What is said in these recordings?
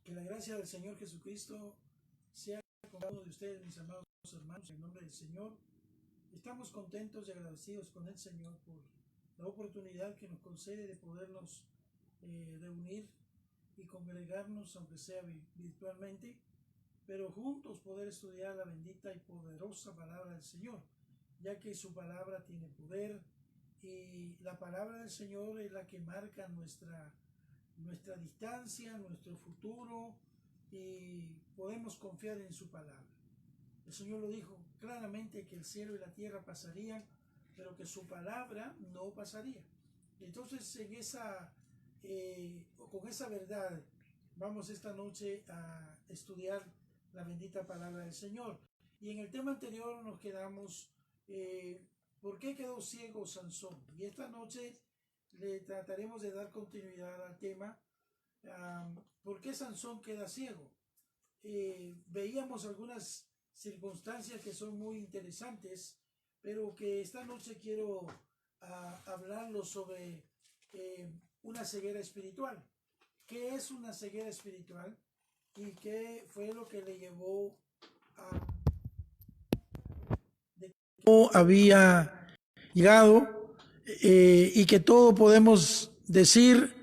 Que la gracia del Señor Jesucristo sea con cada uno de ustedes, mis amados hermanos, en nombre del Señor. Estamos contentos y agradecidos con el Señor por la oportunidad que nos concede de podernos reunir y congregarnos, aunque sea virtualmente, pero juntos poder estudiar la bendita y poderosa palabra del Señor, ya que su palabra tiene poder y la palabra del Señor es la que marca nuestra distancia, nuestro futuro, y podemos confiar en su palabra. El Señor lo dijo claramente, que el cielo y la tierra pasarían, pero que su palabra no pasaría. Entonces, con esa verdad, vamos esta noche a estudiar la bendita palabra del Señor. Y en el tema anterior nos quedamos, ¿por qué quedó ciego Sansón? Y esta noche le trataremos de dar continuidad al tema, ¿por qué Sansón queda ciego? Veíamos algunas circunstancias que son muy interesantes, pero que esta noche quiero hablarlo sobre una ceguera espiritual. ¿Qué es una ceguera espiritual? ¿Y qué fue lo que le llevó a... cómo había llegado, y que todo podemos decir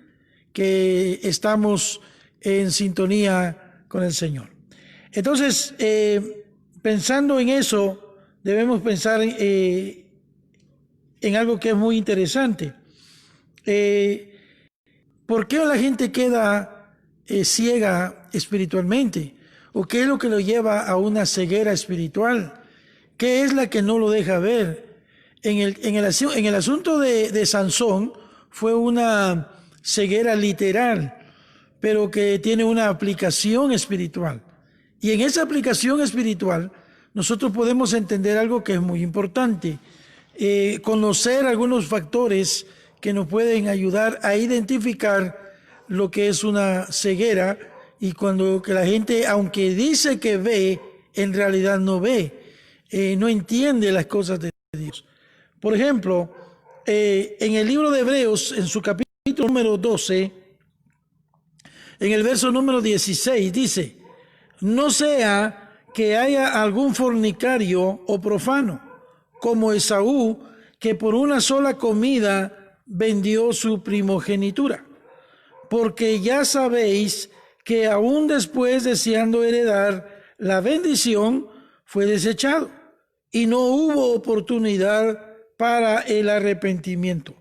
que estamos en sintonía con el Señor. Entonces, pensando en eso, debemos pensar en algo que es muy interesante. ¿Por qué la gente queda ciega espiritualmente? ¿O qué es lo que lo lleva a una ceguera espiritual? ¿Qué es la que no lo deja ver? En el asunto de Sansón fue una ceguera literal, pero que tiene una aplicación espiritual. Y en esa aplicación espiritual nosotros podemos entender algo que es muy importante, conocer algunos factores que nos pueden ayudar a identificar lo que es una ceguera, y cuando que la gente, aunque dice que ve, en realidad no ve, no entiende las cosas de Dios. Por ejemplo, en el libro de Hebreos, en su capítulo número 12, en el verso número 16, dice: no sea que haya algún fornicario o profano, como Esaú, que por una sola comida vendió su primogenitura. Porque ya sabéis que aún después, deseando heredar la bendición, fue desechado, y no hubo oportunidad para el arrepentimiento,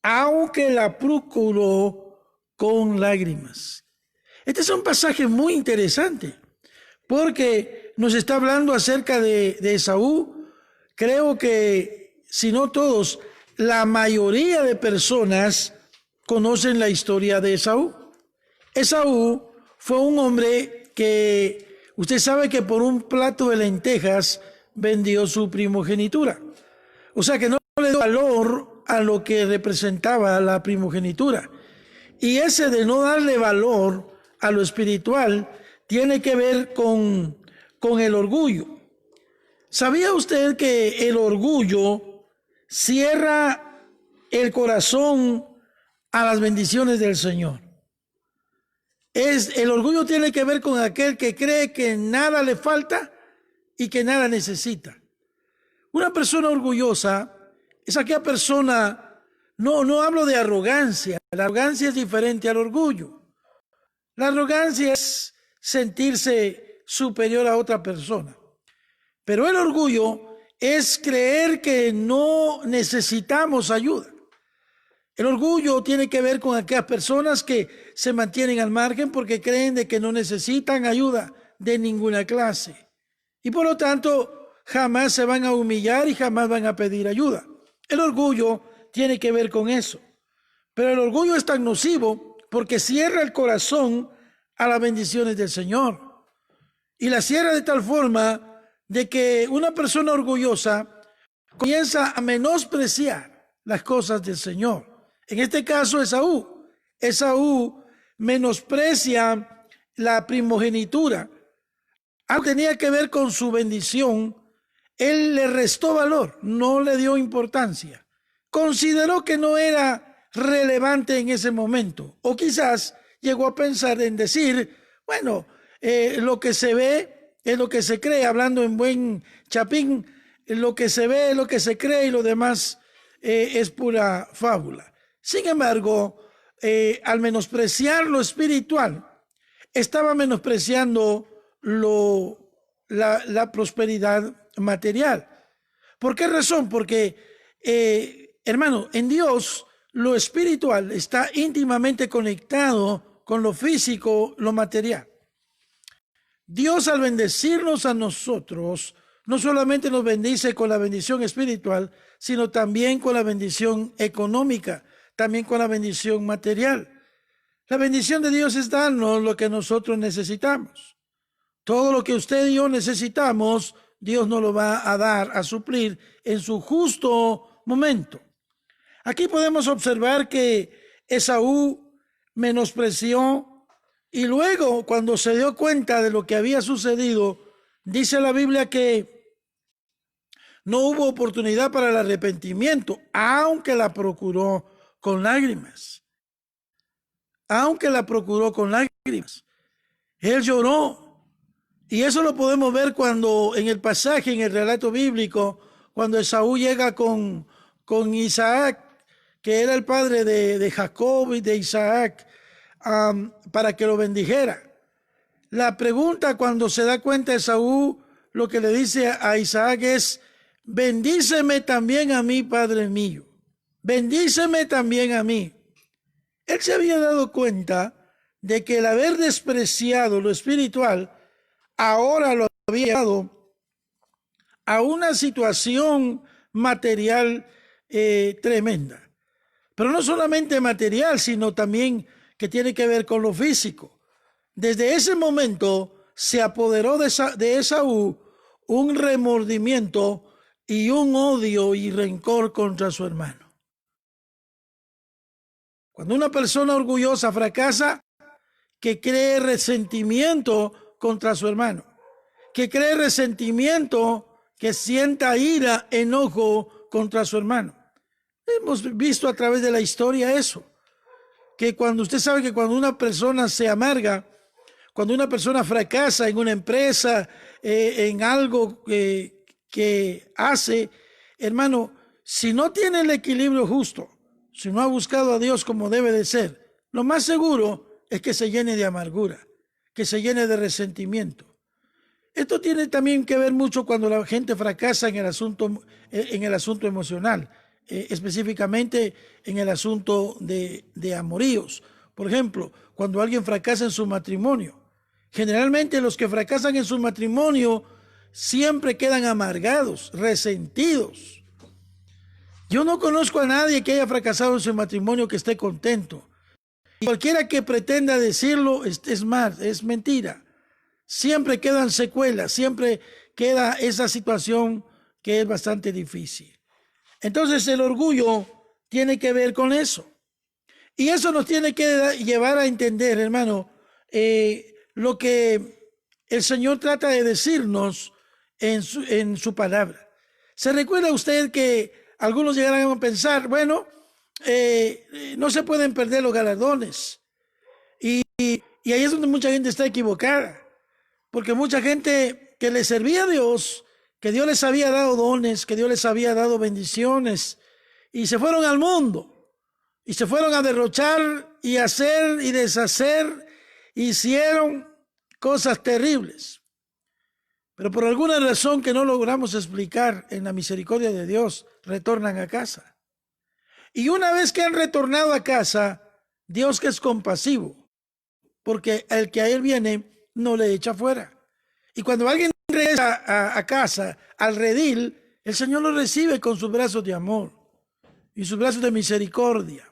aunque la procuró con lágrimas. Este es un pasaje muy interesante, porque nos está hablando acerca de Esaú. Creo que, si no todos, la mayoría de personas conocen la historia de Esaú. Esaú fue un hombre que, usted sabe que por un plato de lentejas vendió su primogenitura. O sea que no le dio valor a lo que representaba la primogenitura. Y ese de no darle valor a lo espiritual tiene que ver con el orgullo. ¿Sabía usted que el orgullo cierra el corazón a las bendiciones del Señor? El orgullo tiene que ver con aquel que cree que nada le falta y que nada necesita. Una persona orgullosa es aquella persona, no hablo de arrogancia, la arrogancia es diferente al orgullo. La arrogancia es sentirse superior a otra persona, pero el orgullo es creer que no necesitamos ayuda. El orgullo tiene que ver con aquellas personas que se mantienen al margen porque creen de que no necesitan ayuda de ninguna clase, y por lo tanto jamás se van a humillar y jamás van a pedir ayuda. El orgullo tiene que ver con eso, pero el orgullo es tan nocivo porque cierra el corazón a las bendiciones del Señor, y la cierra de tal forma de que una persona orgullosa comienza a menospreciar las cosas del Señor. En este caso, Esaú menosprecia la primogenitura. Algo tenía que ver con su bendición. Él le restó valor, no le dio importancia. Consideró que no era relevante en ese momento, o quizás llegó a pensar en decir: Bueno, lo que se ve es lo que se cree, hablando en buen chapín, lo que se ve es lo que se cree y lo demás es pura fábula. Sin embargo, al menospreciar lo espiritual, estaba menospreciando la prosperidad material. ¿Por qué razón? Porque, hermano, en Dios lo espiritual está íntimamente conectado con lo físico, lo material. Dios, al bendecirnos a nosotros, no solamente nos bendice con la bendición espiritual, sino también con la bendición económica, también con la bendición material. La bendición de Dios es darnos lo que nosotros necesitamos. Todo lo que usted y yo necesitamos, Dios nos lo va a dar, a suplir en su justo momento. Aquí podemos observar que Esaú menospreció y luego, cuando se dio cuenta de lo que había sucedido, dice la Biblia que no hubo oportunidad para el arrepentimiento, aunque la procuró con lágrimas. Aunque la procuró con lágrimas. Él lloró. Y eso lo podemos ver cuando en el pasaje, en el relato bíblico, cuando Esaú llega con Isaac, que era el padre de Jacob y de Isaac, para que lo bendijera. La pregunta cuando se da cuenta Esaú, lo que le dice a Isaac es, bendíceme también a mí, padre mío. Bendíceme también a mí. Él se había dado cuenta de que el haber despreciado lo espiritual ahora lo había llevado a una situación material tremenda. Pero no solamente material, sino también que tiene que ver con lo físico. Desde ese momento se apoderó de Esaú un remordimiento y un odio y rencor contra su hermano. Cuando una persona orgullosa fracasa, que cree resentimiento contra su hermano, que cree resentimiento, que sienta ira, enojo contra su hermano. Hemos visto a través de la historia eso, que cuando usted sabe que cuando una persona se amarga, cuando una persona fracasa en una empresa, en algo que hace, hermano, si no tiene el equilibrio justo, si no ha buscado a Dios como debe de ser, lo más seguro es que se llene de amargura, que se llene de resentimiento. Esto tiene también que ver mucho cuando la gente fracasa en el asunto emocional, específicamente en el asunto de amoríos. Por ejemplo, cuando alguien fracasa en su matrimonio, generalmente los que fracasan en su matrimonio siempre quedan amargados, resentidos. Yo no conozco a nadie que haya fracasado en su matrimonio que esté contento. Y cualquiera que pretenda decirlo es mentira. Siempre quedan secuelas, siempre queda esa situación que es bastante difícil. Entonces el orgullo tiene que ver con eso. Y eso nos tiene que llevar a entender, hermano, lo que el Señor trata de decirnos en su palabra. ¿Se recuerda usted que algunos llegarán a pensar, bueno, no se pueden perder los galardones? Y ahí es donde mucha gente está equivocada. Porque mucha gente que le servía a Dios, que Dios les había dado dones, que Dios les había dado bendiciones, y se fueron al mundo, y se fueron a derrochar y hacer y deshacer, hicieron cosas terribles. Pero por alguna razón que no logramos explicar en la misericordia de Dios, retornan a casa. Y una vez que han retornado a casa, Dios, que es compasivo, porque el que a él viene no le echa fuera. Y cuando alguien regresa a casa, al redil, el Señor lo recibe con sus brazos de amor y sus brazos de misericordia.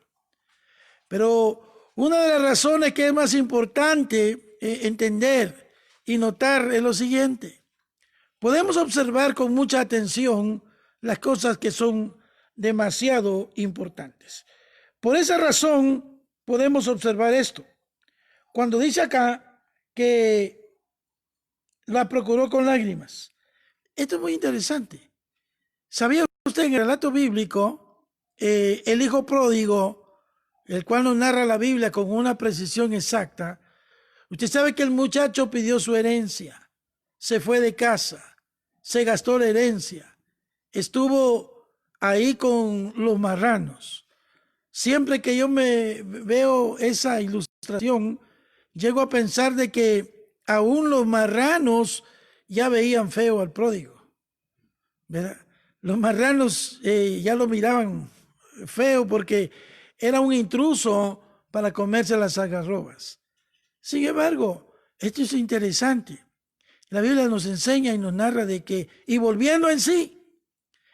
Pero una de las razones que es más importante entender y notar es lo siguiente. Podemos observar con mucha atención las cosas que son demasiado importantes. Por esa razón podemos observar esto. Cuando dice acá que la procuró con lágrimas. Esto es muy interesante. ¿Sabía usted en el relato bíblico, el hijo pródigo, el cual nos narra la Biblia con una precisión exacta, Usted sabe que el muchacho pidió su herencia, se fue de casa, se gastó la herencia, estuvo ahí con los marranos. Siempre que yo me veo esa ilustración, llego a pensar de que aún los marranos ya veían feo al pródigo, ¿verdad? Los marranos ya lo miraban feo porque era un intruso para comerse las algarrobas. Sin embargo, esto es interesante. La Biblia nos enseña y nos narra de que, y volviendo en sí,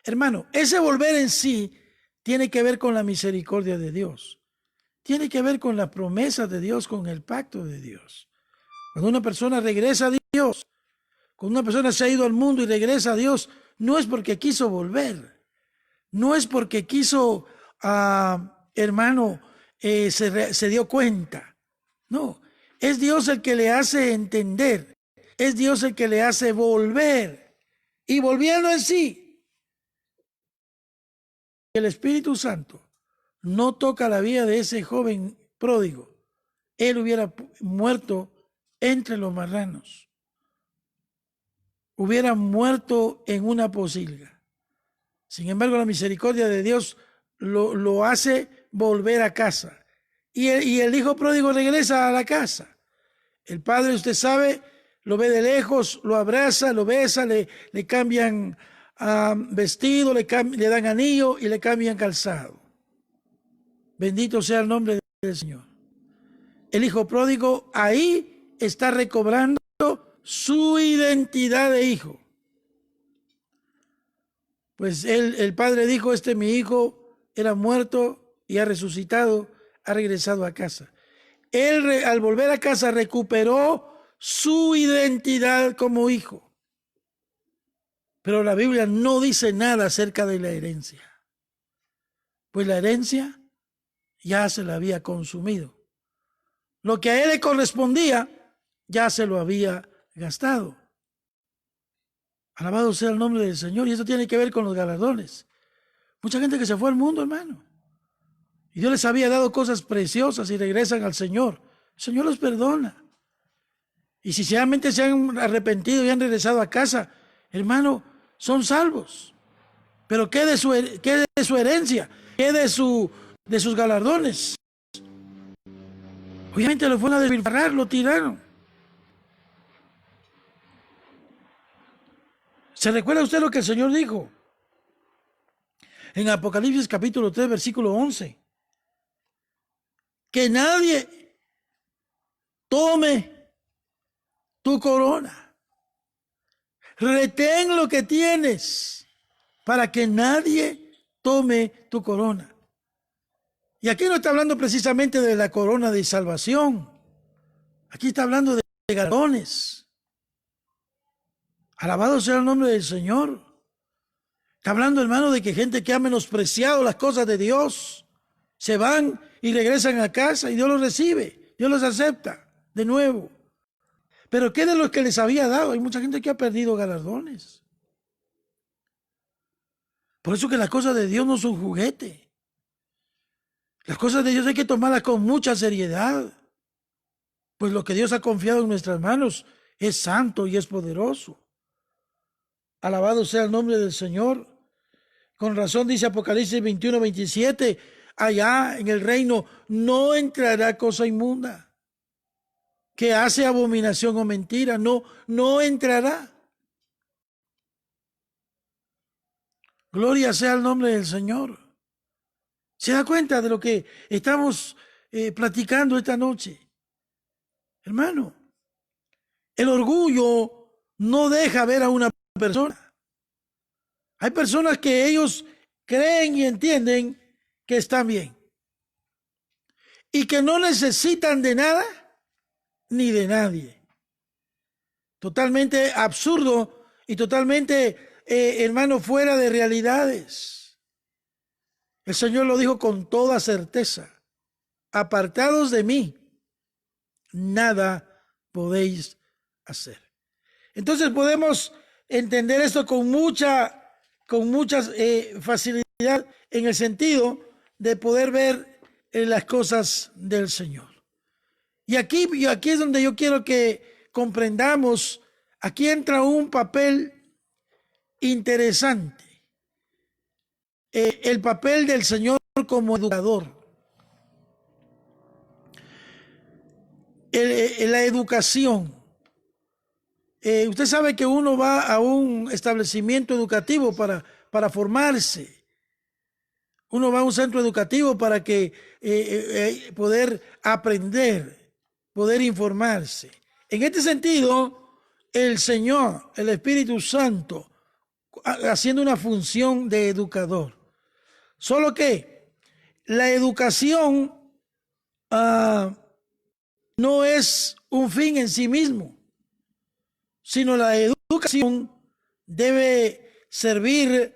hermano, ese volver en sí tiene que ver con la misericordia de Dios. Tiene que ver con la promesa de Dios, con el pacto de Dios. Cuando una persona regresa a Dios, cuando una persona se ha ido al mundo y regresa a Dios, no es porque quiso volver, no es porque quiso, hermano, se dio cuenta. No, es Dios el que le hace entender, es Dios el que le hace volver. Y volviendo en sí, el Espíritu Santo no toca la vida de ese joven pródigo, él hubiera muerto entre los marranos, hubiera muerto en una posilga. Sin embargo, la misericordia de Dios lo hace volver a casa. Y el hijo pródigo regresa a la casa. El padre, usted sabe, lo ve de lejos, lo abraza, lo besa, le cambian vestido, le dan anillo y le cambian calzado. Bendito sea el nombre del Señor. El hijo pródigo ahí está recobrando su identidad de hijo. Pues el padre dijo, mi hijo era muerto y ha resucitado, ha regresado a casa. Él al volver a casa recuperó su identidad como hijo. Pero la Biblia no dice nada acerca de la herencia. Pues la herencia ya se la había consumido. Lo que a él le correspondía ya se lo había gastado. Alabado sea el nombre del Señor. Y eso tiene que ver con los galardones. Mucha gente que se fue al mundo, hermano. Y Dios les había dado cosas preciosas y regresan al Señor. El Señor los perdona. Y si realmente se han arrepentido y han regresado a casa, hermano, son salvos. Pero ¿qué de su herencia? ¿Qué de sus galardones? Obviamente lo fueron a despilfarrar, lo tiraron. ¿Se recuerda usted lo que el Señor dijo? En Apocalipsis capítulo 3, versículo 11. Que nadie tome tu corona. Retén lo que tienes para que nadie tome tu corona. Y aquí no está hablando precisamente de la corona de salvación. Aquí está hablando de galardones. Alabado sea el nombre del Señor. Está hablando, hermano, de que gente que ha menospreciado las cosas de Dios se van y regresan a casa y Dios los recibe, Dios los acepta de nuevo. Pero ¿qué de los que les había dado? Hay mucha gente que ha perdido galardones. Por eso que las cosas de Dios no son juguete. Las cosas de Dios hay que tomarlas con mucha seriedad. Pues lo que Dios ha confiado en nuestras manos es santo y es poderoso. Alabado sea el nombre del Señor. Con razón dice Apocalipsis 21, 27, allá en el reino no entrará cosa inmunda, que hace abominación o mentira, no entrará. Gloria sea el nombre del Señor. ¿Se da cuenta de lo que estamos platicando esta noche? Hermano, el orgullo no deja ver a una persona. Hay personas que ellos creen y entienden que están bien y que no necesitan de nada ni de nadie. Totalmente absurdo y totalmente, hermano, fuera de realidades. El Señor lo dijo con toda certeza. Apartados de mí, nada podéis hacer. Entonces podemos entender esto con mucha facilidad en el sentido de poder ver las cosas del Señor. Y aquí es donde yo quiero que comprendamos, aquí entra un papel interesante, el papel del Señor como educador. La educación. Usted sabe que uno va a un establecimiento educativo para formarse. Uno va a un centro educativo para que poder aprender, poder informarse. En este sentido, el Señor, el Espíritu Santo, haciendo una función de educador. Solo que la educación no es un fin en sí mismo, sino la educación debe servir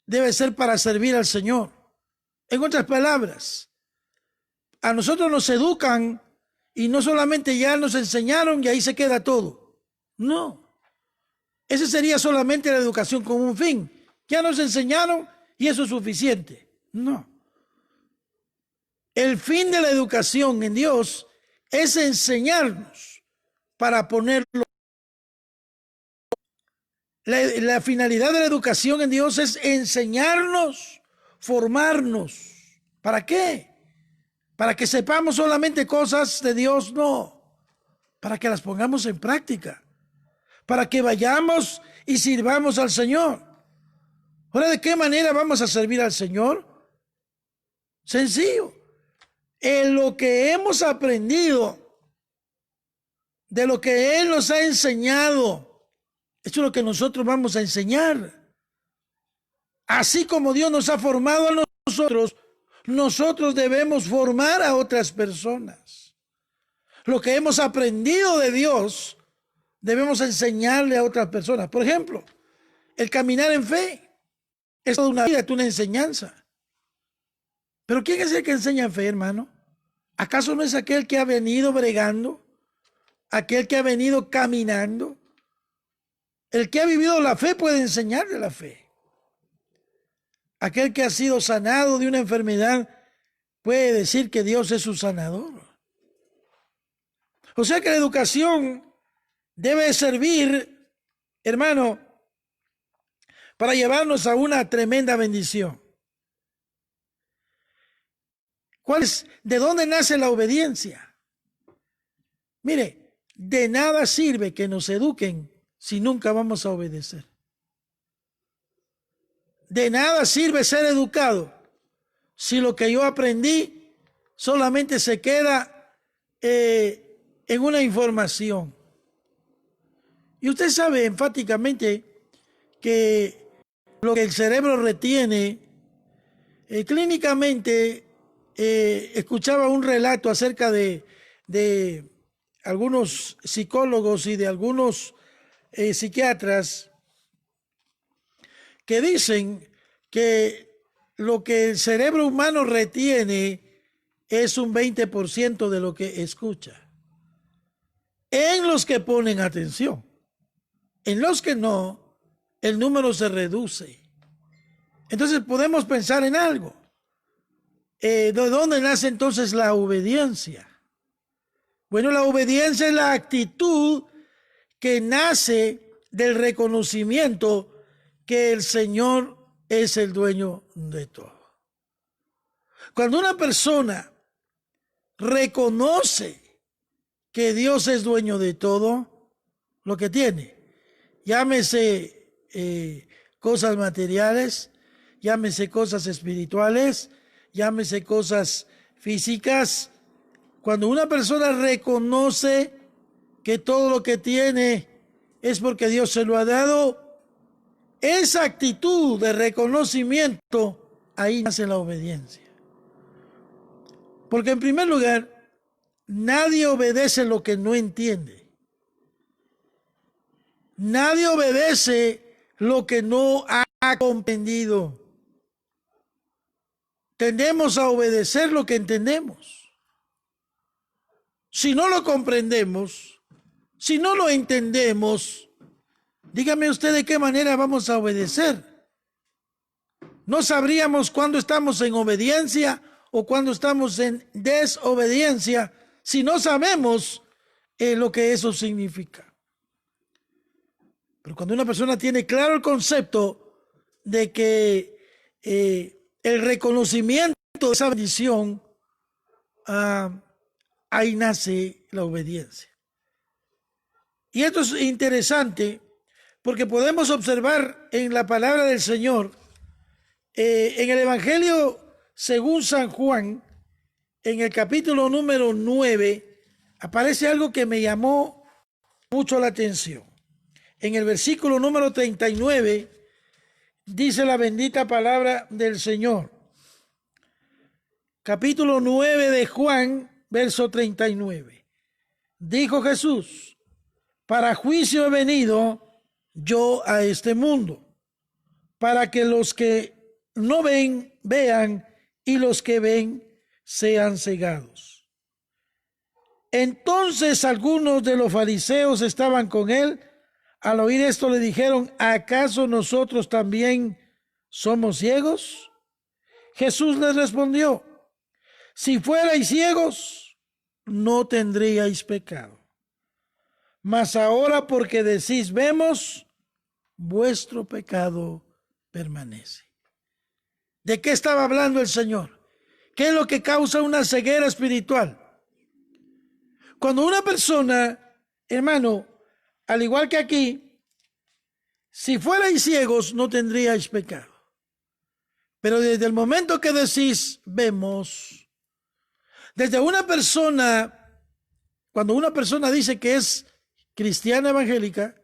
debe ser para servir al Señor. En otras palabras, a nosotros nos educan y no solamente ya nos enseñaron y ahí se queda todo. No. Esa sería solamente la educación con un fin. Ya nos enseñaron y eso es suficiente. No. El fin de la educación en Dios es enseñarnos para ponerlo. La finalidad de la educación en Dios es enseñarnos, formarnos. ¿Para qué? Para que sepamos solamente cosas de Dios, no. Para que las pongamos en práctica. Para que vayamos y sirvamos al Señor. Ahora, ¿de qué manera vamos a servir al Señor? Sencillo. En lo que hemos aprendido, de lo que Él nos ha enseñado, esto es lo que nosotros vamos a enseñar. Así como Dios nos ha formado a nosotros, nosotros debemos formar a otras personas. Lo que hemos aprendido de Dios, debemos enseñarle a otras personas. Por ejemplo, el caminar en fe es toda una vida, es una enseñanza. Pero ¿quién es el que enseña en fe, hermano? ¿Acaso no es aquel que ha venido bregando? ¿Aquel que ha venido caminando? El que ha vivido la fe puede enseñarle la fe. Aquel que ha sido sanado de una enfermedad puede decir que Dios es su sanador. O sea que la educación debe servir, hermano, para llevarnos a una tremenda bendición. ¿De dónde nace la obediencia? Mire, de nada sirve que nos eduquen si nunca vamos a obedecer. De nada sirve ser educado si lo que yo aprendí solamente se queda en una información. Y usted sabe enfáticamente que lo que el cerebro retiene, clínicamente, escuchaba un relato acerca de algunos psicólogos y de algunos psiquiatras que dicen que lo que el cerebro humano retiene es un 20% de lo que escucha. En los que ponen atención. En los que no, el número se reduce. Entonces podemos pensar en algo. ¿De dónde nace entonces la obediencia? Bueno, la obediencia es la actitud que nace del reconocimiento que el Señor es el dueño de todo. Cuando una persona reconoce que Dios es dueño de todo lo que tiene, llámese cosas materiales, llámese cosas espirituales, llámese cosas físicas. Cuando una persona reconoce que todo lo que tiene es porque Dios se lo ha dado, esa actitud de reconocimiento, ahí nace la obediencia. Porque en primer lugar, nadie obedece lo que no entiende. Nadie obedece lo que no ha comprendido. Tendemos a obedecer lo que entendemos. Si no lo comprendemos, si no lo entendemos, dígame usted de qué manera vamos a obedecer. No sabríamos cuándo estamos en obediencia o cuando estamos en desobediencia si no sabemos lo que eso significa. Pero cuando una persona tiene claro el concepto de que el reconocimiento de esa bendición, ahí nace la obediencia. Y esto es interesante porque podemos observar en la palabra del Señor, en el Evangelio según San Juan, en el capítulo número 9, aparece algo que me llamó mucho la atención. En el versículo número 39, dice la bendita palabra del Señor. Capítulo 9 de Juan, verso 39. Dijo Jesús: para juicio he venido yo a este mundo, para que los que no ven, vean, y los que ven, sean cegados. Entonces algunos de los fariseos estaban con él. Al oír esto le dijeron: ¿acaso nosotros también somos ciegos? Jesús les respondió: si fuerais ciegos, no tendríais pecado. Mas ahora, porque decís vemos, vuestro pecado permanece. ¿De qué estaba hablando el Señor? ¿Qué es lo que causa una ceguera espiritual? Cuando una persona, hermano, al igual que aquí, si fuerais ciegos no tendríais pecado. Pero desde el momento que decís vemos, desde una persona, cuando una persona dice que es cristiana evangélica,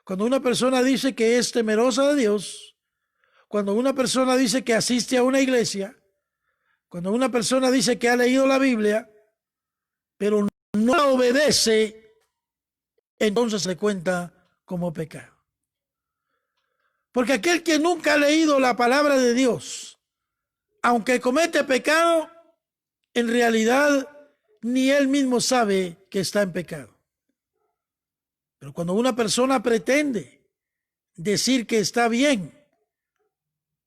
cuando una persona dice que es temerosa de Dios, cuando una persona dice que asiste a una iglesia, cuando una persona dice que ha leído la Biblia, pero no la obedece, entonces se cuenta como pecado. Porque aquel que nunca ha leído la palabra de Dios, aunque comete pecado, en realidad ni él mismo sabe que está en pecado. Pero cuando una persona pretende decir que está bien,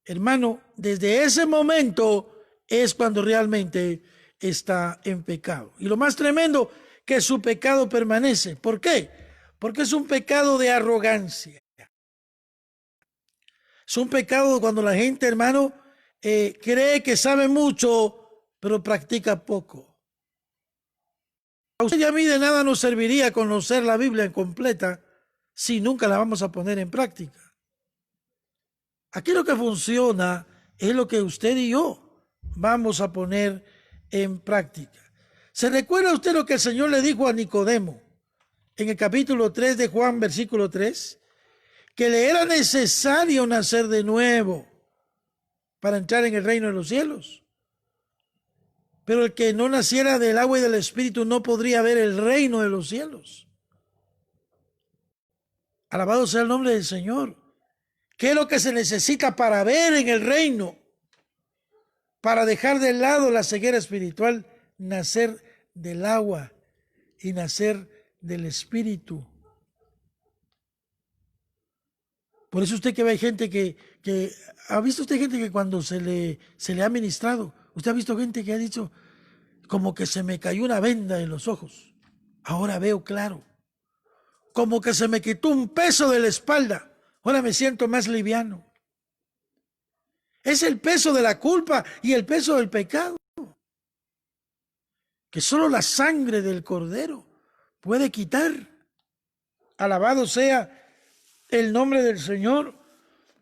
hermano, desde ese momento es cuando realmente está en pecado. Y lo más tremendo, que su pecado permanece. ¿Por qué? Porque es un pecado de arrogancia. Es un pecado cuando la gente, hermano, cree que sabe mucho, pero practica poco. A usted y a mí de nada nos serviría conocer la Biblia completa si nunca la vamos a poner en práctica. Aquí lo que funciona es lo que usted y yo vamos a poner en práctica. ¿Se recuerda usted lo que el Señor le dijo a Nicodemo en el capítulo 3 de Juan, versículo 3? Que le era necesario nacer de nuevo para entrar en el reino de los cielos. Pero el que no naciera del agua y del Espíritu no podría ver el reino de los cielos. Alabado sea el nombre del Señor. ¿Qué es lo que se necesita para ver en el reino? Para dejar de lado la ceguera espiritual, nacer del agua y nacer del Espíritu. Por eso usted que ve gente que ¿ha visto usted gente que cuando se le ha ministrado? Usted ha visto gente que ha dicho, como que se me cayó una venda en los ojos, ahora veo claro. Como que se me quitó un peso de la espalda, ahora me siento más liviano. Es el peso de la culpa y el peso del pecado, que solo la sangre del Cordero puede quitar. Alabado sea el nombre del Señor.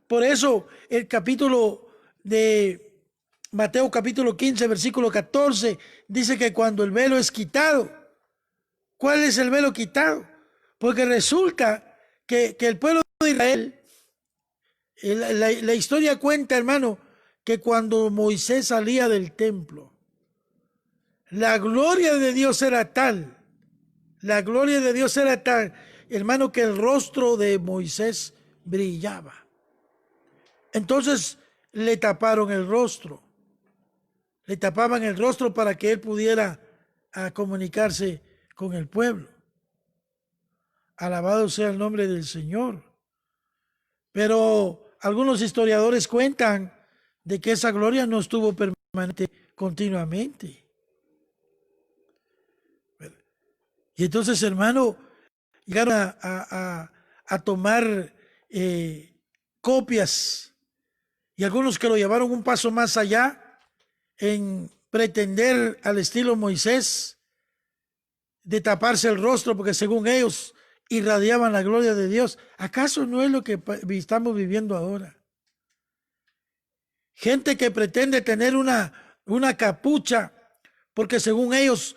Por eso el capítulo de Mateo capítulo 15, versículo 14, dice que cuando el velo es quitado, ¿cuál es el velo quitado? Porque resulta que el pueblo de Israel, la historia cuenta, hermano, que cuando Moisés salía del templo, la gloria de Dios era tal, hermano, que el rostro de Moisés brillaba. Entonces le taparon el rostro. Le tapaban el rostro para que él pudiera comunicarse con el pueblo. Alabado sea el nombre del Señor. Pero algunos historiadores cuentan de que esa gloria no estuvo permanente continuamente. Y entonces, hermano, llegaron a tomar copias, y algunos que lo llevaron un paso más allá en pretender al estilo Moisés de taparse el rostro porque según ellos irradiaban la gloria de Dios. ¿Acaso no es lo que estamos viviendo ahora? Gente que pretende tener una capucha porque según ellos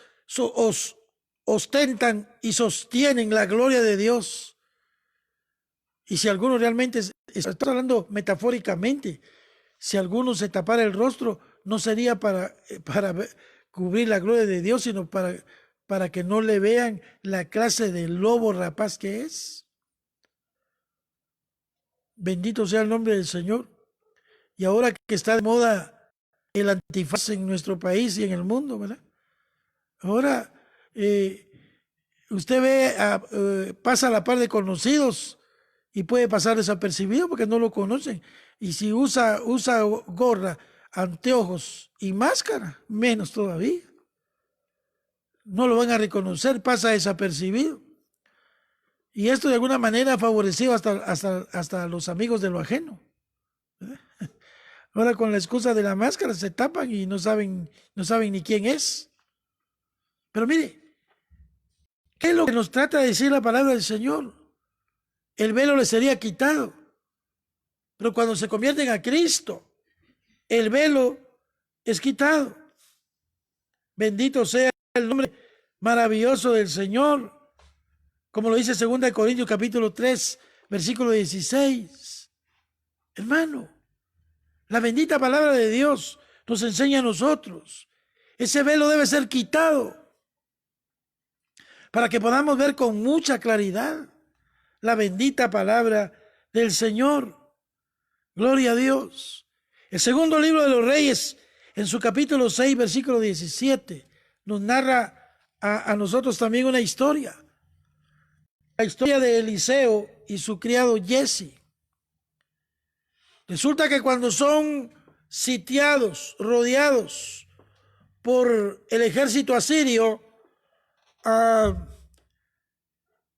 ostentan y sostienen la gloria de Dios. Y si alguno realmente, estoy hablando metafóricamente, si alguno se tapara el rostro, no sería para cubrir la gloria de Dios, sino para que no le vean la clase de lobo rapaz que es. Bendito sea el nombre del Señor. Y ahora que está de moda el antifaz en nuestro país y en el mundo, ¿verdad? Ahora usted ve, pasa a la par de conocidos y puede pasar desapercibido porque no lo conocen. Y si usa gorra, anteojos y máscara, menos todavía. No lo van a reconocer, pasa desapercibido. Y esto de alguna manera ha favorecido hasta los amigos de lo ajeno. Ahora con la excusa de la máscara se tapan y no saben ni quién es. Pero mire, ¿qué es lo que nos trata de decir la palabra del Señor? El velo le sería quitado. Pero cuando se convierten a Cristo, el velo es quitado. Bendito sea el nombre maravilloso del Señor. Como lo dice 2 Corintios capítulo 3, versículo 16. Hermano, la bendita palabra de Dios nos enseña a nosotros. Ese velo debe ser quitado para que podamos ver con mucha claridad la bendita palabra del Señor. Gloria a Dios. El segundo libro de los Reyes, en su capítulo 6, versículo 17, nos narra a nosotros también una historia. La historia de Eliseo y su criado Jesse. Resulta que cuando son sitiados, rodeados por el ejército asirio,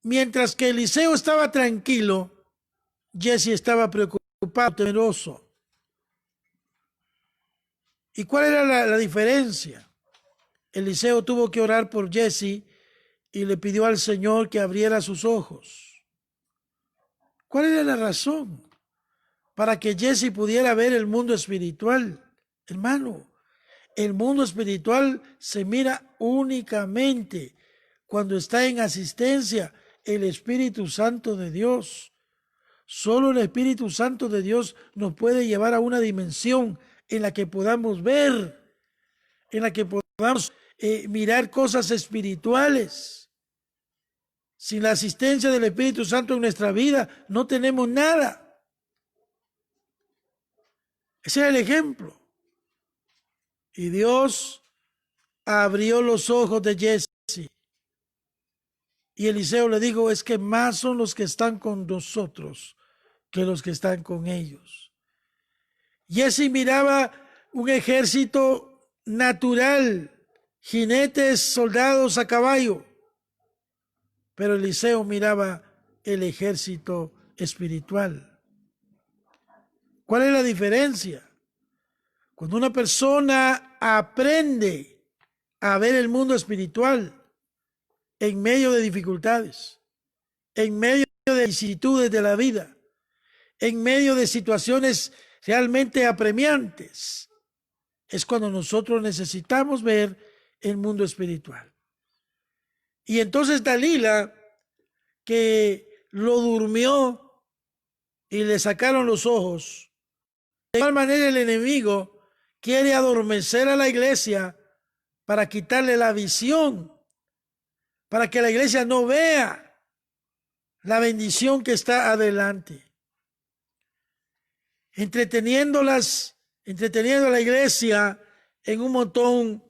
mientras que Eliseo estaba tranquilo, Jesse estaba preocupado, temeroso. ¿Y cuál era la diferencia? Eliseo tuvo que orar por Jesse y le pidió al Señor que abriera sus ojos. ¿Cuál era la razón? Para que Jesse pudiera ver el mundo espiritual. Hermano, el mundo espiritual se mira únicamente cuando está en asistencia el Espíritu Santo de Dios. Solo el Espíritu Santo de Dios nos puede llevar a una dimensión en la que podamos ver, en la que podamos mirar cosas espirituales. Sin la asistencia del Espíritu Santo en nuestra vida, no tenemos nada. Ese era el ejemplo. Y Dios abrió los ojos de Jesse. Y Eliseo le dijo, es que más son los que están con nosotros que los que están con ellos. Jesse miraba un ejército natural, jinetes, soldados a caballo. Pero Eliseo miraba el ejército espiritual. ¿Cuál es la diferencia? Cuando una persona aprende a ver el mundo espiritual en medio de dificultades, en medio de vicisitudes de la vida, en medio de situaciones realmente apremiantes, es cuando nosotros necesitamos ver el mundo espiritual. Y entonces Dalila, que lo durmió y le sacaron los ojos, de igual manera el enemigo quiere adormecer a la iglesia para quitarle la visión, para que la iglesia no vea la bendición que está adelante. Entreteniendo a la iglesia en un montón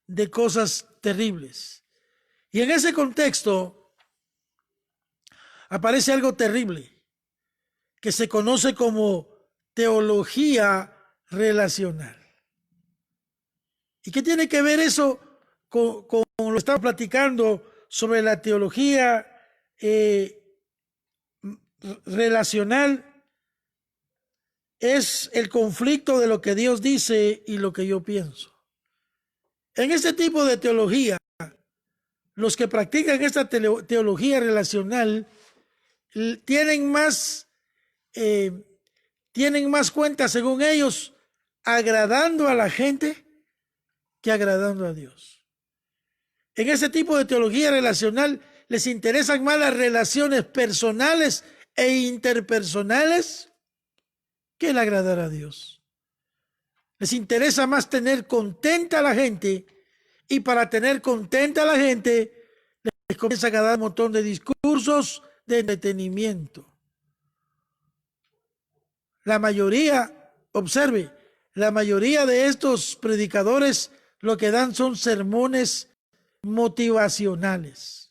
de cosas terribles. Y en ese contexto aparece algo terrible que se conoce como teología relacional. ¿Y qué tiene que ver eso con lo que estamos platicando sobre la teología relacional? Es el conflicto de lo que Dios dice y lo que yo pienso. En este tipo de teología, los que practican esta teología relacional tienen más cuenta, según ellos, agradando a la gente que agradando a Dios. En ese tipo de teología relacional les interesan más las relaciones personales e interpersonales que el agradar a Dios. Les interesa más tener contenta a la gente, y para tener contenta a la gente les comienza a dar un montón de discursos de entretenimiento. La mayoría, observe, la mayoría de estos predicadores lo que dan son sermones motivacionales.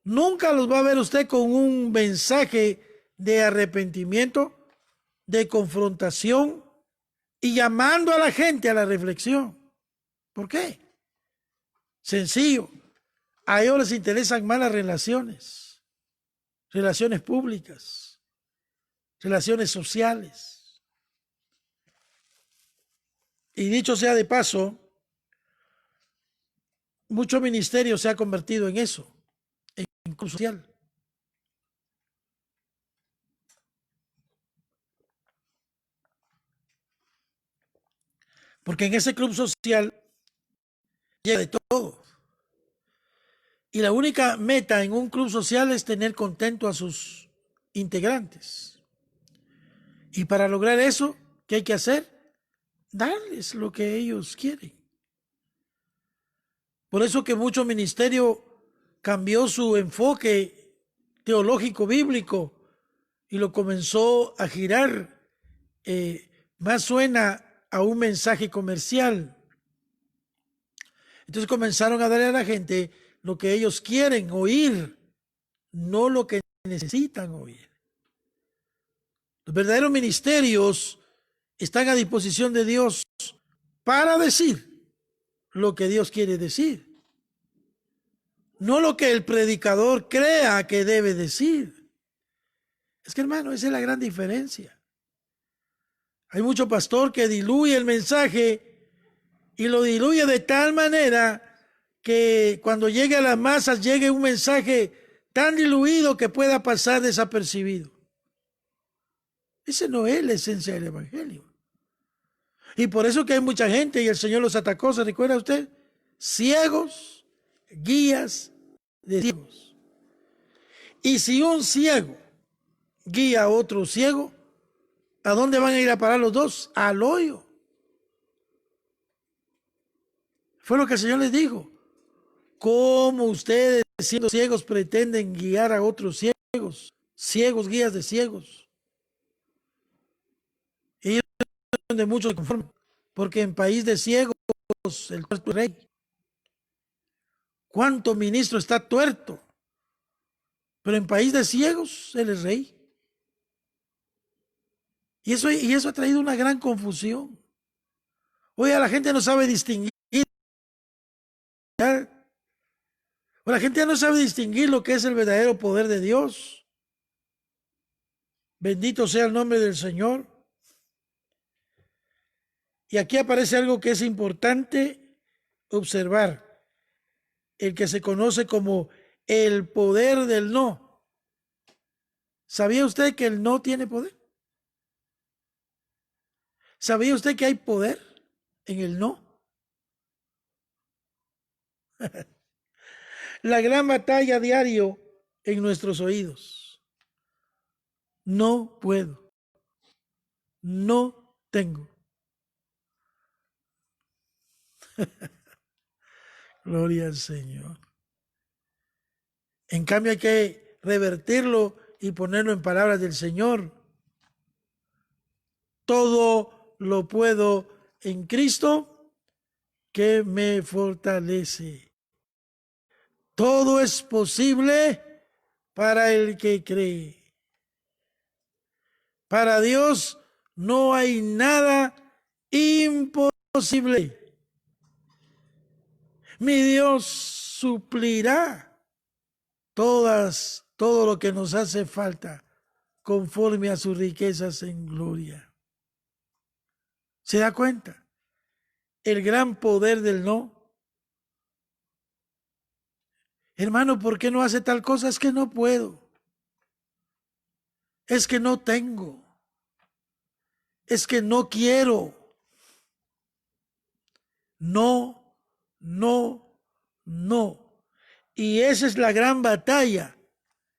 Nunca los va a ver usted con un mensaje de arrepentimiento, de confrontación y llamando a la gente a la reflexión. ¿Por qué? Sencillo. A ellos les interesan más las relaciones públicas, relaciones sociales. Y dicho sea de paso, mucho ministerio se ha convertido en eso, en club social. Porque en ese club social llega de todo. Y la única meta en un club social es tener contento a sus integrantes. Y para lograr eso, ¿qué hay que hacer? Darles lo que ellos quieren. Por eso que mucho ministerio cambió su enfoque teológico bíblico y lo comenzó a girar. Más suena a un mensaje comercial. Entonces comenzaron a darle a la gente lo que ellos quieren oír, no lo que necesitan oír. Los verdaderos ministerios están a disposición de Dios para decir lo que Dios quiere decir, no lo que el predicador crea que debe decir. Es que, hermano, esa es la gran diferencia. Hay mucho pastor que diluye el mensaje y lo diluye de tal manera que cuando llegue a las masas llegue un mensaje tan diluido que pueda pasar desapercibido. Esa no es la esencia del evangelio. Y por eso que hay mucha gente, y el Señor los atacó, ¿se recuerda usted? Ciegos, guías de ciegos. Y si un ciego guía a otro ciego, ¿a dónde van a ir a parar los dos? Al hoyo. Fue lo que el Señor les dijo. ¿Cómo ustedes, siendo ciegos, pretenden guiar a otros ciegos? Ciegos, guías de ciegos. Y es donde muchos se conforman, porque en país de ciegos el tuerto es rey. ¿Cuánto ministro está tuerto? Pero en país de ciegos él es rey. Y eso ha traído una gran confusión. Oye, la gente no sabe distinguir. La gente ya no sabe distinguir lo que es el verdadero poder de Dios. Bendito sea el nombre del Señor. Y aquí aparece algo que es importante observar. El que se conoce como el poder del no. ¿Sabía usted que el no tiene poder? ¿Sabía usted que hay poder en el no? La gran batalla diario en nuestros oídos. No puedo. No tengo. Gloria al Señor. En cambio hay que revertirlo y ponerlo en palabras del Señor. Todo lo puedo en Cristo que me fortalece. Todo es posible para el que cree. Para Dios no hay nada imposible. posible. Mi Dios suplirá todo lo que nos hace falta conforme a sus riquezas en gloria. ¿Se da cuenta? El gran poder del no. Hermano, ¿por qué no hace tal cosa? Es que no puedo. Es que no tengo. Es que no quiero. No, no, no. Y esa es la gran batalla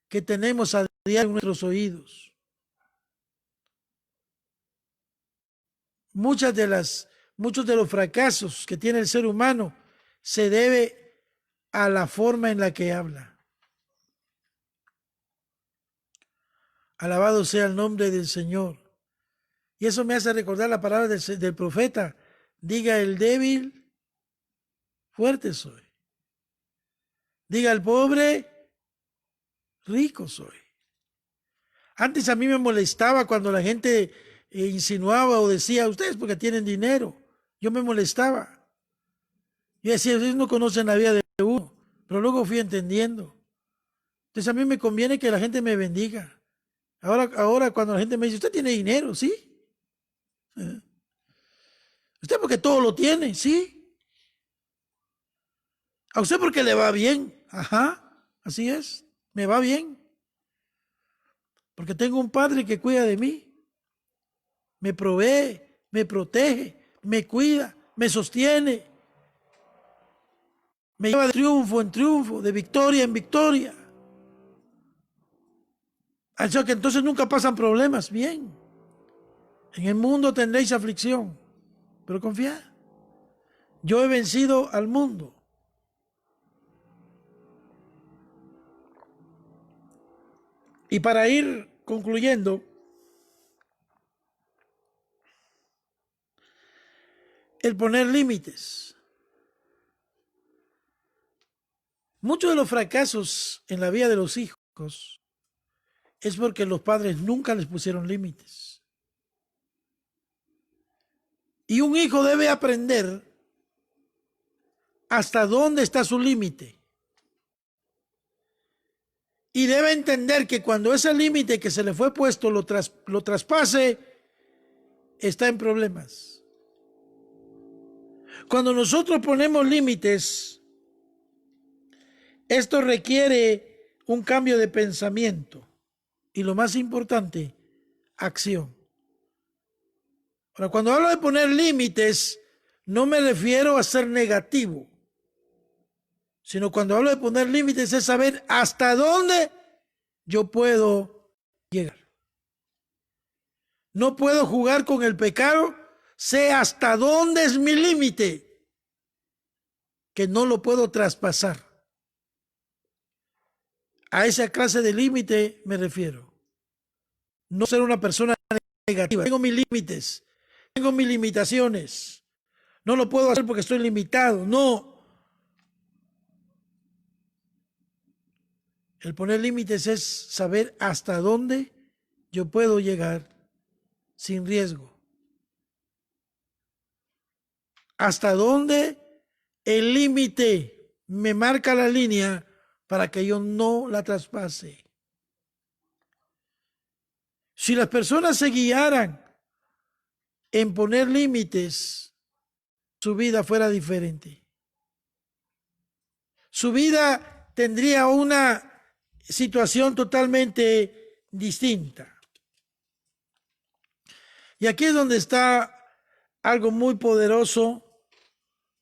que tenemos a diario en nuestros oídos. Muchos de los fracasos que tiene el ser humano se debe a la forma en la que habla. Alabado sea el nombre del Señor. Y eso me hace recordar la palabra del profeta. Diga el débil, fuerte soy. Diga el pobre, rico soy. Antes a mí me molestaba cuando la gente insinuaba o decía, ustedes porque tienen dinero. Yo me molestaba. Yo decía, ustedes no conocen la vida de uno. Pero luego fui entendiendo. Entonces a mí me conviene que la gente me bendiga. Ahora cuando la gente me dice, usted tiene dinero, ¿sí? Usted porque todo lo tiene, ¿sí? A usted porque le va bien. Ajá, así es, me va bien. Porque tengo un padre que cuida de mí. Me provee, me protege, me cuida, me sostiene. Me lleva de triunfo en triunfo, de victoria en victoria. Así que entonces nunca pasan problemas. Bien. En el mundo tendréis aflicción, pero confiad. Yo he vencido al mundo. Y para ir concluyendo, el poner límites. Muchos de los fracasos en la vida de los hijos es porque los padres nunca les pusieron límites. Y un hijo debe aprender hasta dónde está su límite. Y debe entender que cuando ese límite que se le fue puesto lo traspase, está en problemas. Cuando nosotros ponemos límites, esto requiere un cambio de pensamiento. Y lo más importante, acción. Ahora, cuando hablo de poner límites, no me refiero a ser negativo, sino cuando hablo de poner límites es saber hasta dónde yo puedo llegar. No puedo jugar con el pecado, sé hasta dónde es mi límite, que no lo puedo traspasar. A esa clase de límite me refiero. No ser una persona negativa. Tengo mis límites, tengo mis limitaciones. No lo puedo hacer porque estoy limitado. No. El poner límites es saber hasta dónde yo puedo llegar sin riesgo. Hasta dónde el límite me marca la línea para que yo no la traspase. Si las personas se guiaran en poner límites, su vida fuera diferente. Su vida tendría una situación totalmente distinta. Y aquí es donde está algo muy poderoso,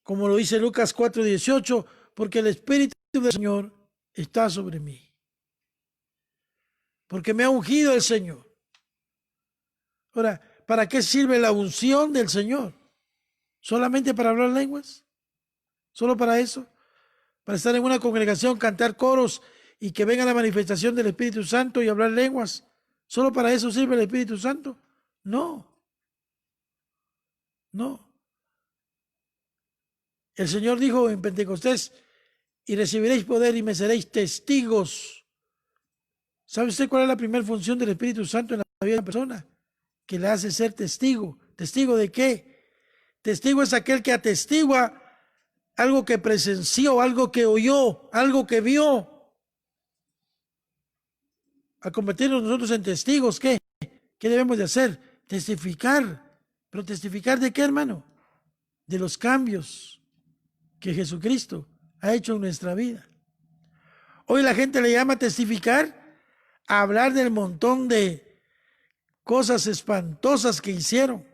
como lo dice Lucas 4:18, porque el Espíritu del Señor está sobre mí. Porque me ha ungido el Señor. Ahora, ¿para qué sirve la unción del Señor? ¿Solamente para hablar lenguas? ¿Solo para eso? ¿Para estar en una congregación, cantar coros y que venga la manifestación del Espíritu Santo y hablar lenguas? ¿Solo para eso sirve el Espíritu Santo? No. No. El Señor dijo en Pentecostés, y recibiréis poder y me seréis testigos. ¿Sabe usted cuál es la primera función del Espíritu Santo en la vida de una persona? Que le hace ser testigo. ¿Testigo de qué? Testigo es aquel que atestigua algo que presenció, algo que oyó, algo que vio. Al convertirnos nosotros en testigos, ¿qué? ¿Qué debemos de hacer? Testificar. ¿Pero testificar de qué, hermano? De los cambios que Jesucristo ha hecho en nuestra vida. Hoy la gente le llama testificar a hablar del montón de cosas espantosas que hicieron.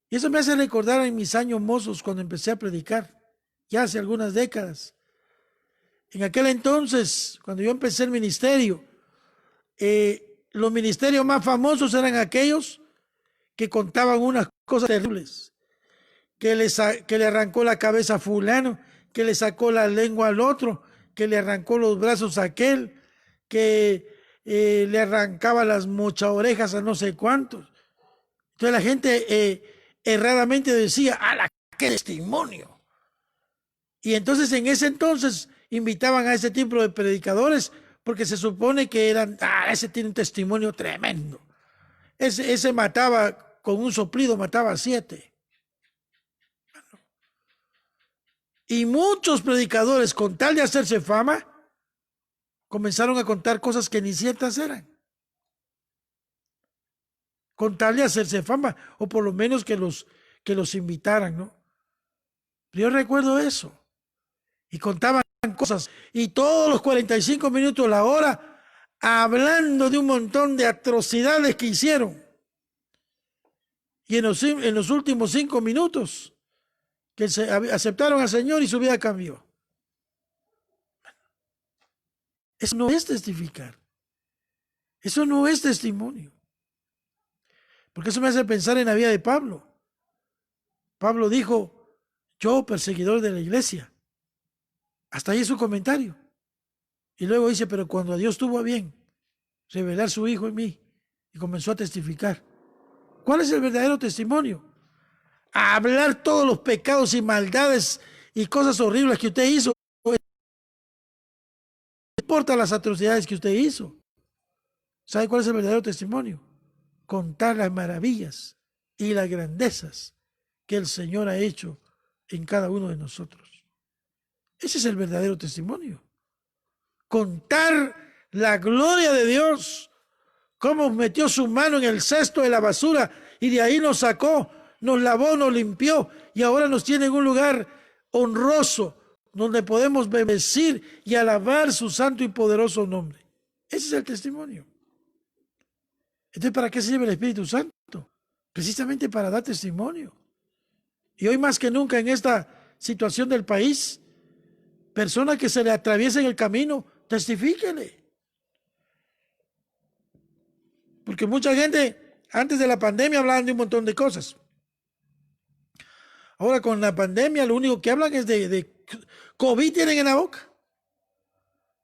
Y eso me hace recordar en mis años mozos cuando empecé a predicar, ya hace algunas décadas. En aquel entonces, cuando yo empecé el ministerio, los ministerios más famosos eran aquellos que contaban unas cosas terribles, que le arrancó la cabeza a fulano, que le sacó la lengua al otro, que le arrancó los brazos a aquel, que le arrancaba las mochaorejas a no sé cuántos. Entonces la gente erradamente decía, ¡ala, qué testimonio! Y entonces en ese entonces invitaban a ese tipo de predicadores porque se supone que eran, ese tiene un testimonio tremendo. Ese mataba, con un soplido mataba a 7. Y muchos predicadores, con tal de hacerse fama, comenzaron a contar cosas que ni ciertas eran. Con tal de hacerse fama, o por lo menos que los invitaran, ¿no? Yo recuerdo eso. Y contaban cosas, y todos los 45 minutos, la hora, hablando de un montón de atrocidades que hicieron. Y en los últimos 5 minutos, que aceptaron al Señor y su vida cambió. Eso no es testificar. Eso no es testimonio. Porque eso me hace pensar en la vida de Pablo. Pablo dijo, yo perseguidor de la iglesia. Hasta ahí es su comentario. Y luego dice, pero cuando a Dios tuvo a bien revelar su Hijo en mí, y comenzó a testificar. ¿Cuál es el verdadero testimonio? A hablar todos los pecados y maldades y cosas horribles que usted hizo. No importa las atrocidades que usted hizo. ¿Sabe cuál es el verdadero testimonio? Contar las maravillas y las grandezas que el Señor ha hecho en cada uno de nosotros. Ese es el verdadero testimonio. Contar la gloria de Dios, cómo metió su mano en el cesto de la basura y de ahí nos sacó, nos lavó, nos limpió y ahora nos tiene en un lugar honroso donde podemos bendecir y alabar su santo y poderoso nombre. Ese es el testimonio. Entonces, ¿para qué sirve el Espíritu Santo? Precisamente para dar testimonio. Y hoy más que nunca en esta situación del país, personas que se le atraviesen el camino, testifíquenle. Porque mucha gente, antes de la pandemia, hablaban de un montón de cosas. Ahora con la pandemia, lo único que hablan es de COVID tienen en la boca.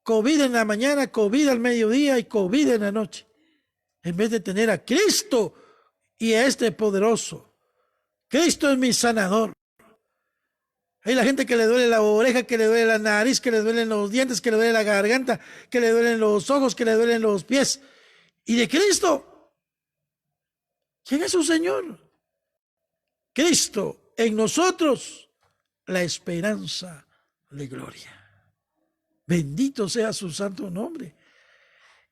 COVID en la mañana, COVID al mediodía y COVID en la noche. En vez de tener a Cristo y a este poderoso. Cristo es mi sanador. Hay la gente que le duele la oreja, que le duele la nariz, que le duelen los dientes, que le duele la garganta, que le duelen los ojos, que le duelen los pies. ¿Y de Cristo? ¿Quién es su Señor? Cristo en nosotros, la esperanza de gloria. Bendito sea su santo nombre.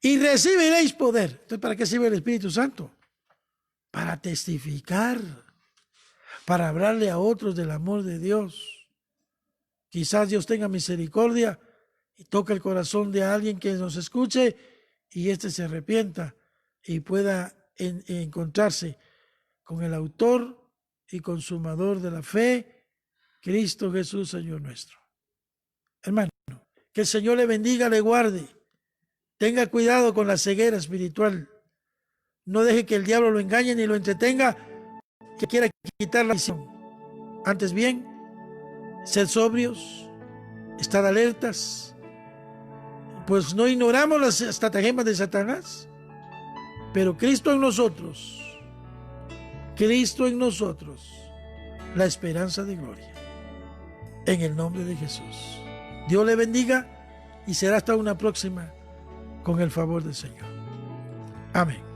Y recibiréis poder. Entonces, ¿para qué sirve el Espíritu Santo? Para testificar, para hablarle a otros del amor de Dios. Quizás Dios tenga misericordia y toque el corazón de alguien que nos escuche y éste se arrepienta y pueda encontrarse con el autor y consumador de la fe, Cristo Jesús, Señor nuestro. Hermano, que el Señor le bendiga, le guarde. Tenga cuidado con la ceguera espiritual. No deje que el diablo lo engañe ni lo entretenga, que quiera quitar la visión. Antes bien, sed sobrios, estar alertas, pues no ignoramos las estratagemas de Satanás, pero Cristo en nosotros, la esperanza de gloria. En el nombre de Jesús. Dios le bendiga y será hasta una próxima con el favor del Señor. Amén.